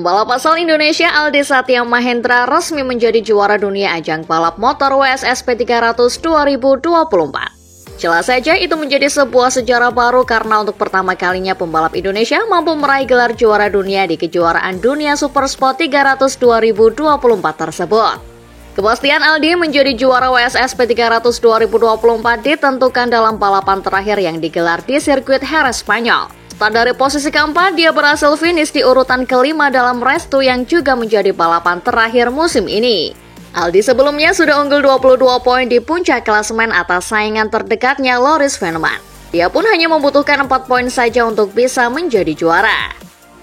Pembalap asal Indonesia Aldi Satya Mahendra resmi menjadi juara dunia ajang balap motor WSSP 300 2024. Jelas saja itu menjadi sebuah sejarah baru karena untuk pertama kalinya pembalap Indonesia mampu meraih gelar juara dunia di kejuaraan dunia Supersport 300 2024 tersebut. Kepastian Aldi menjadi juara WSSP 300 2024 ditentukan dalam balapan terakhir yang digelar di sirkuit Jerez, Spanyol. Start dari posisi keempat, dia berhasil finish di urutan kelima dalam race 2 yang juga menjadi balapan terakhir musim ini. Aldi sebelumnya sudah unggul 22 poin di puncak klasemen atas saingan terdekatnya Loris Veneman. Dia pun hanya membutuhkan 4 poin saja untuk bisa menjadi juara.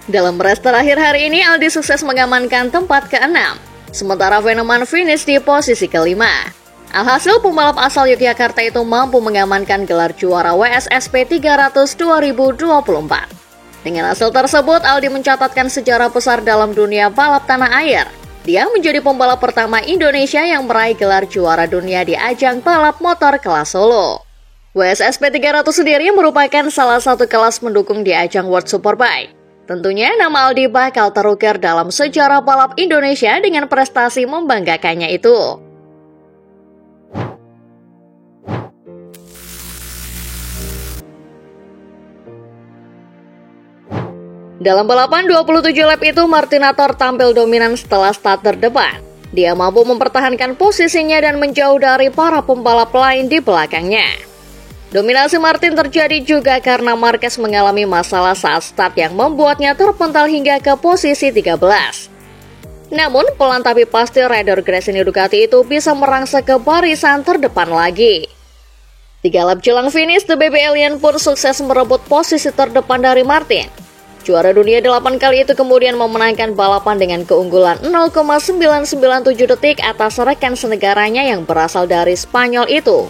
Dalam race terakhir hari ini, Aldi sukses mengamankan tempat ke-6, sementara Veneman finish di posisi kelima. Alhasil pembalap asal Yogyakarta itu mampu mengamankan gelar juara WSSP 300 2024. Dengan hasil tersebut, Aldi mencatatkan sejarah besar dalam dunia balap tanah air. Dia menjadi pembalap pertama Indonesia yang meraih gelar juara dunia di ajang balap motor kelas solo. WSSP 300 sendiri merupakan salah satu kelas mendukung di ajang World Superbike. Tentunya nama Aldi bakal terukir dalam sejarah balap Indonesia dengan prestasi membanggakannya itu. Dalam balapan 27 lap itu, Martinator tampil dominan setelah start terdepan. Dia mampu mempertahankan posisinya dan menjauh dari para pembalap lain di belakangnya. Dominasi Martin terjadi juga karena Marquez mengalami masalah saat start yang membuatnya terpental hingga ke posisi 13. Namun, pelan tapi pasti rider Gresini Ducati itu bisa merangsek ke barisan terdepan lagi. 3 lap jelang finish, The Baby Alien pun sukses merebut posisi terdepan dari Martin. Juara dunia 8 kali itu kemudian memenangkan balapan dengan keunggulan 0,997 detik atas rekan senegaranya yang berasal dari Spanyol itu.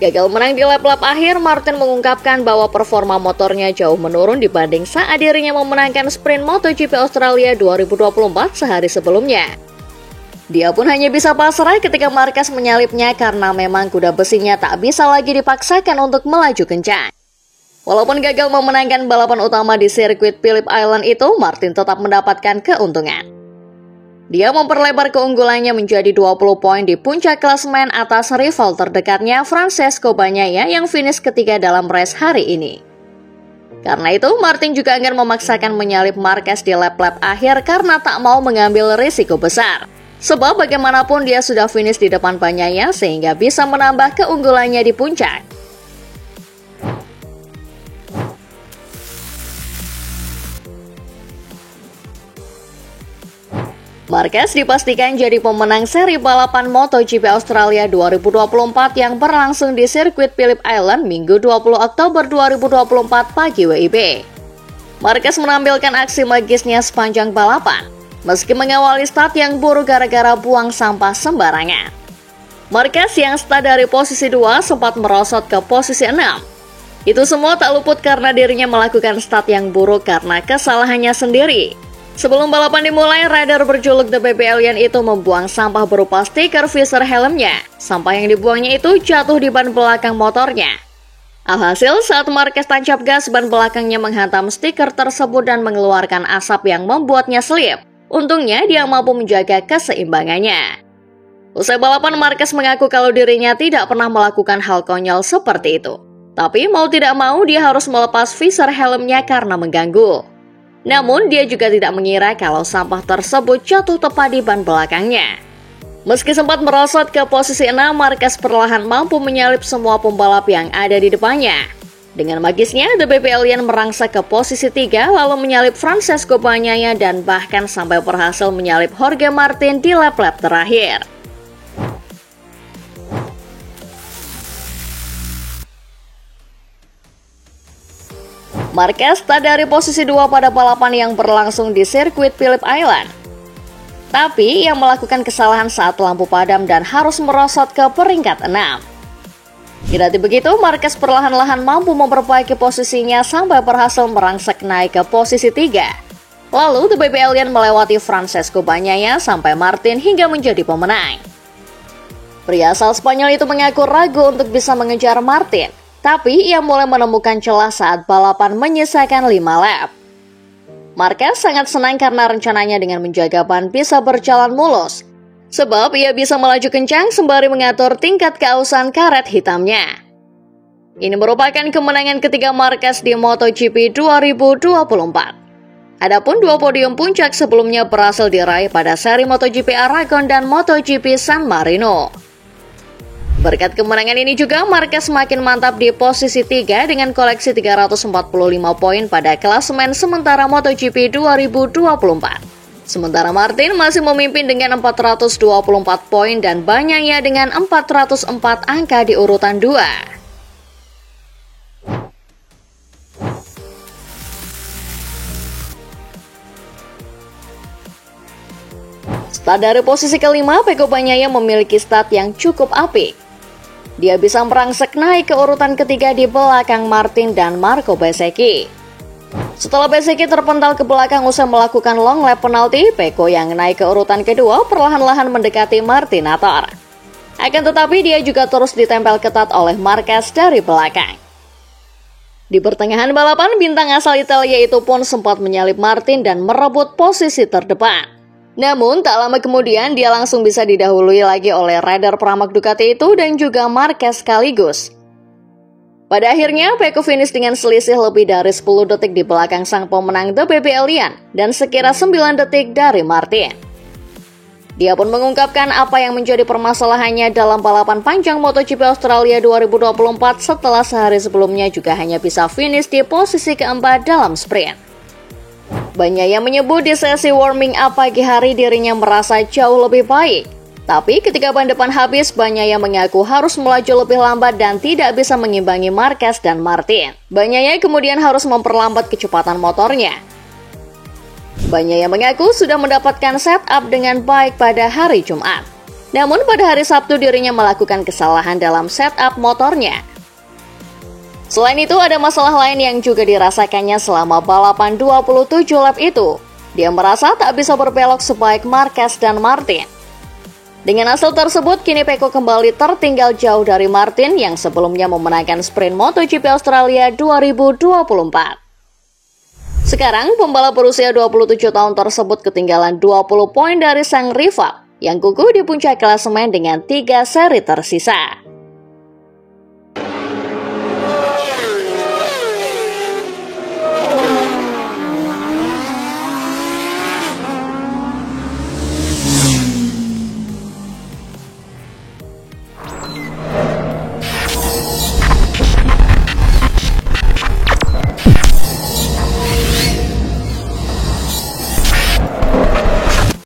Gagal menang di lap-lap akhir, Martin mengungkapkan bahwa performa motornya jauh menurun dibanding saat dirinya memenangkan sprint MotoGP Australia 2024 sehari sebelumnya. Dia pun hanya bisa pasrah ketika Marquez menyalipnya karena memang kuda besinya tak bisa lagi dipaksakan untuk melaju kencang. Walaupun gagal memenangkan balapan utama di sirkuit Phillip Island itu, Martin tetap mendapatkan keuntungan. Dia memperlebar keunggulannya menjadi 20 poin di puncak klasemen atas rival terdekatnya Francesco Bagnaia yang finish ketiga dalam race hari ini. Karena itu, Martin juga akan memaksakan menyalip Marquez di lap-lap akhir karena tak mau mengambil risiko besar. Sebab bagaimanapun dia sudah finish di depan Bagnaia sehingga bisa menambah keunggulannya di puncak. Marquez dipastikan jadi pemenang seri balapan MotoGP Australia 2024 yang berlangsung di sirkuit Phillip Island Minggu 20 Oktober 2024 pagi WIB. Marquez menampilkan aksi magisnya sepanjang balapan, meski mengawali start yang buruk gara-gara buang sampah sembarangan. Marquez yang start dari posisi 2 sempat merosot ke posisi 6. Itu semua tak luput karena dirinya melakukan start yang buruk karena kesalahannya sendiri. Sebelum balapan dimulai, rider berjuluk The Baby Alien itu membuang sampah berupa stiker visor helmnya. Sampah yang dibuangnya itu jatuh di ban belakang motornya. Alhasil, saat Marquez tancap gas, ban belakangnya menghantam stiker tersebut dan mengeluarkan asap yang membuatnya selip. Untungnya, dia mampu menjaga keseimbangannya. Usai balapan, Marquez mengaku kalau dirinya tidak pernah melakukan hal konyol seperti itu. Tapi mau tidak mau, dia harus melepas visor helmnya karena mengganggu. Namun, dia juga tidak mengira kalau sampah tersebut jatuh tepat di ban belakangnya. Meski sempat merosot ke posisi 6, Marquez perlahan mampu menyalip semua pembalap yang ada di depannya. Dengan magisnya, The Baby Alien merangsek ke posisi 3, lalu menyalip Francesco Bagnaia dan bahkan sampai berhasil menyalip Jorge Martin di lap-lap terakhir. Marquez start dari posisi 2 pada balapan yang berlangsung di sirkuit Phillip Island. Tapi ia melakukan kesalahan saat lampu padam dan harus merosot ke peringkat 6. Kendati begitu, Marquez perlahan-lahan mampu memperbaiki posisinya sampai berhasil merangsek naik ke posisi 3. Lalu The Baby Alien melewati Francesco Bagnaia sampai Martin hingga menjadi pemenang. Pria asal Spanyol itu mengaku ragu untuk bisa mengejar Martin. Tapi ia mulai menemukan celah saat balapan menyisakan 5 lap. Marquez sangat senang karena rencananya dengan menjaga ban bisa berjalan mulus, sebab ia bisa melaju kencang sembari mengatur tingkat keausan karet hitamnya. Ini merupakan kemenangan ketiga Marquez di MotoGP 2024. Adapun dua podium puncak sebelumnya berhasil diraih pada seri MotoGP Aragon dan MotoGP San Marino. Berkat kemenangan ini juga Marquez semakin mantap di posisi 3 dengan koleksi 345 poin pada klasemen sementara MotoGP 2024. Sementara Martin masih memimpin dengan 424 poin dan Bagnaia dengan 404 angka di urutan 2. Start dari posisi kelima, Pecco Bagnaia memiliki start yang cukup apik. Dia bisa merangsek naik ke urutan ketiga di belakang Martin dan Marco Bezzecchi. Setelah Bezzecchi terpental ke belakang usai melakukan long lap penalti, Pecco yang naik ke urutan kedua perlahan-lahan mendekati Martinator. Akan tetapi dia juga terus ditempel ketat oleh Marquez dari belakang. Di pertengahan balapan, bintang asal Italia itu pun sempat menyalip Martin dan merebut posisi terdepan. Namun, tak lama kemudian dia langsung bisa didahului lagi oleh rider Pramac Ducati itu dan juga Marquez sekaligus. Pada akhirnya, Pecco finish dengan selisih lebih dari 10 detik di belakang sang pemenang The Baby Alien dan sekira 9 detik dari Martin. Dia pun mengungkapkan apa yang menjadi permasalahannya dalam balapan panjang MotoGP Australia 2024 setelah sehari sebelumnya juga hanya bisa finish di posisi keempat dalam sprint. Bagnaia menyebut di sesi warming up pagi hari dirinya merasa jauh lebih baik. Tapi ketika ban depan habis, Bagnaia mengaku harus melaju lebih lambat dan tidak bisa mengimbangi Marquez dan Martin. Bagnaia kemudian harus memperlambat kecepatan motornya. Bagnaia mengaku sudah mendapatkan setup dengan baik pada hari Jumat. Namun pada hari Sabtu dirinya melakukan kesalahan dalam setup motornya. Selain itu, ada masalah lain yang juga dirasakannya selama balapan 27 lap itu. Dia merasa tak bisa berbelok sebaik Marquez dan Martin. Dengan hasil tersebut, kini Pecco kembali tertinggal jauh dari Martin yang sebelumnya memenangkan sprint MotoGP Australia 2024. Sekarang, pembalap berusia 27 tahun tersebut ketinggalan 20 poin dari sang rival yang kukuh di puncak klasemen dengan 3 seri tersisa.